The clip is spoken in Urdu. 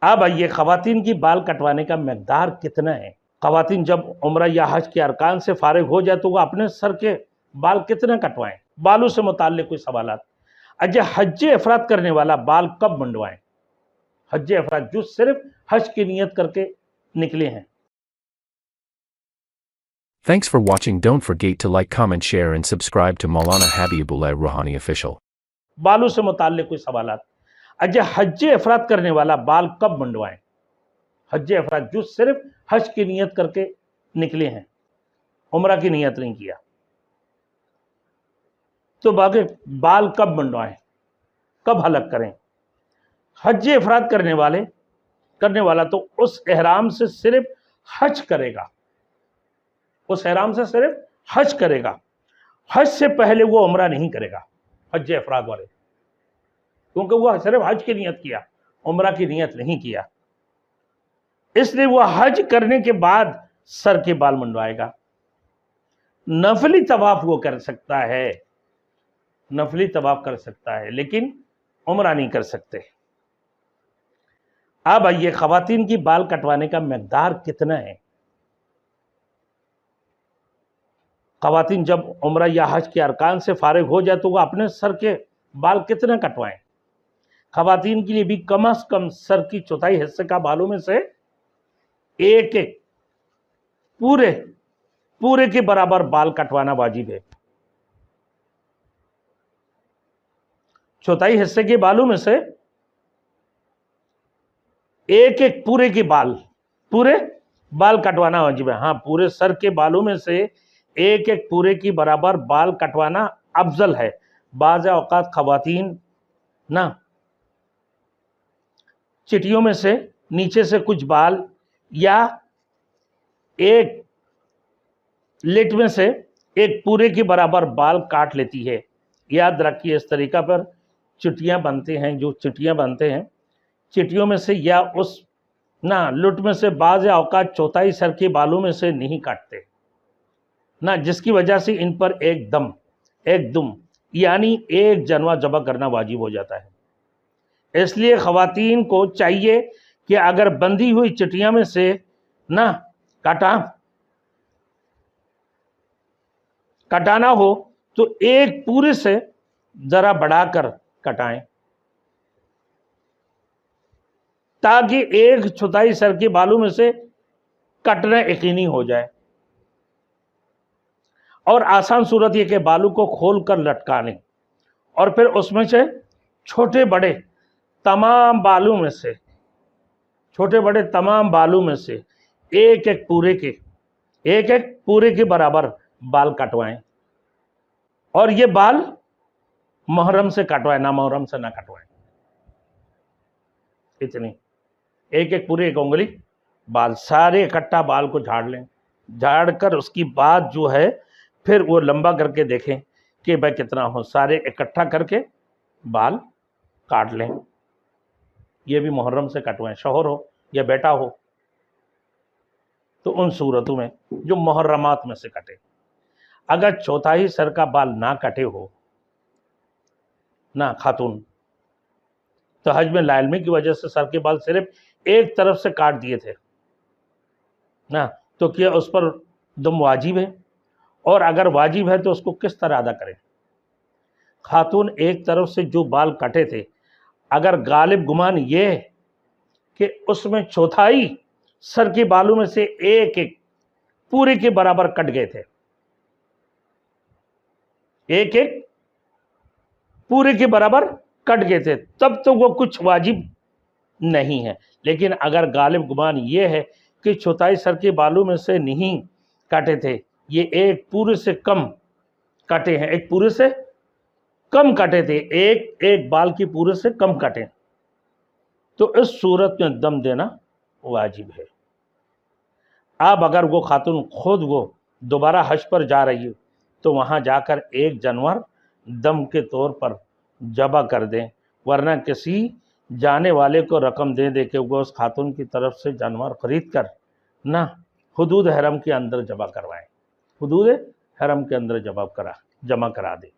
اب یہ خواتین کی بال کٹوانے کا مقدار کتنا ہے؟ خواتین جب عمرہ یا حج کے ارکان سے فارغ ہو جائے تو وہ اپنے سر کے بال کتنے کٹوائیں؟ بالوں سے متعلق کوئی سوالات۔ اچھا، حج افراد کرنے والا بال کب منڈوائیں؟ حج افراد جو صرف حج کی نیت کر کے نکلے ہیں۔ Thanks for watching. Don't forget to like, comment, share and subscribe to Maulana Habibullah Rouhani Official. بالوں سے متعلق کوئی سوالات۔ اچھا، حج افراد کرنے والا بال کب منڈوائیں؟ حج افراد جو صرف حج کی نیت کر کے نکلے ہیں، عمرہ کی نیت نہیں کیا، تو باقی بال کب منڈوائیں، کب حلق کریں؟ حج افراد کرنے والا تو اس احرام سے صرف حج کرے گا، اس احرام سے صرف حج کرے گا، حج سے پہلے وہ عمرہ نہیں کرے گا حج افراد والے، کیونکہ وہ صرف حج کی نیت کیا، عمرہ کی نیت نہیں کیا، اس لیے وہ حج کرنے کے بعد سر کے بال منڈوائے گا۔ نفلی طواف وہ کر سکتا ہے، نفلی طواف کر سکتا ہے، لیکن عمرہ نہیں کر سکتے۔ اب یہ خواتین کی بال کٹوانے کا مقدار کتنا ہے؟ خواتین جب عمرہ یا حج کے ارکان سے فارغ ہو جائے تو وہ اپنے سر کے بال کتنے کٹوائیں؟ خواتین کے لیے بھی کم از کم سر کی چوتھائی حصے کا بالوں میں سے ایک پورے کے برابر بال کٹوانا واجب ہے۔ چوتھائی حصے کے بالوں میں سے ایک پورے بال کٹوانا واجب ہے۔ ہاں، پورے سر کے بالوں میں سے ایک پورے کی برابر بال کٹوانا افضل ہے۔ بعض اوقات خواتین چٹیوں میں سے نیچے سے کچھ بال یا ایک لٹ میں سے ایک پورے کی برابر بال کاٹ لیتی ہے۔ یاد رکھیے، اس طریقہ پر چٹیاں بنتے ہیں، چٹیوں میں سے یا اس لٹ میں سے بعض اوقات چوتھائی سر کے بالوں میں سے نہیں کاٹتے، جس کی وجہ سے ان پر ایک دم یعنی ایک جنوہ ذبح کرنا واجب ہو جاتا ہے۔ اس لیے خواتین کو چاہیے کہ اگر بندھی ہوئی چٹیاں میں سے کٹانا ہو تو ایک پورے سے ذرا بڑھا کر کٹائیں، تاکہ ایک چوتھائی سر کے بالوں میں سے کٹنا یقینی ہو جائے۔ اور آسان صورت یہ کہ بالوں کو کھول کر لٹکا لیں اور پھر اس میں سے چھوٹے بڑے تمام بالوں میں سے ایک پورے کے برابر بال کٹوائیں، اور یہ بال محرم سے کٹوائیں، نامحرم سے نہ کٹوائیں۔ اتنی ایک پورے ایک انگلی بال، سارے اکٹھا بال کو جھاڑ لیں، جھاڑ کر اس کی بعد جو ہے پھر وہ لمبا کر کے دیکھیں کہ بھائی کتنا ہو، سارے اکٹھا کر کے بال کاٹ لیں۔ یہ بھی محرم سے کٹوائیں، شوہر ہو یا بیٹا ہو تو ان صورتوں میں جو محرمات میں سے کٹے۔ اگر چوتھائی سر کا بال نہ کٹے ہو خاتون، تو حج میں لا علمی کی وجہ سے سر کے بال صرف ایک طرف سے کاٹ دیے تھے تو کیا اس پر دم واجب ہے؟ اور اگر واجب ہے تو اس کو کس طرح ادا کریں؟ خاتون ایک طرف سے جو بال کٹے تھے، اگر غالب گمان یہ ہے کہ اس میں چوتھائی سر کے بالوں میں سے ایک پورے کے برابر کٹ گئے تھے، ایک پورے کے برابر کٹ گئے تھے، تب تو وہ کچھ واجب نہیں ہے۔ لیکن اگر غالب گمان یہ ہے کہ چوتھائی سر کے بالوں میں سے نہیں کٹے تھے، یہ ایک پورے سے کم کٹے ہیں، ایک پورے سے کم کٹے تھے، ایک بال کی پورے سے کم کٹے، تو اس صورت میں دم دینا واجب ہے۔ اب اگر وہ خاتون خود وہ دوبارہ حج پر جا رہی ہے تو وہاں جا کر ایک جانور دم کے طور پر ذبح کر دیں، ورنہ کسی جانے والے کو رقم دے دے کہ وہ اس خاتون کی طرف سے جانور خرید کر حدود حرم کے اندر ذبح کروائیں، حدود حرم کے اندر جمع کرا دیں۔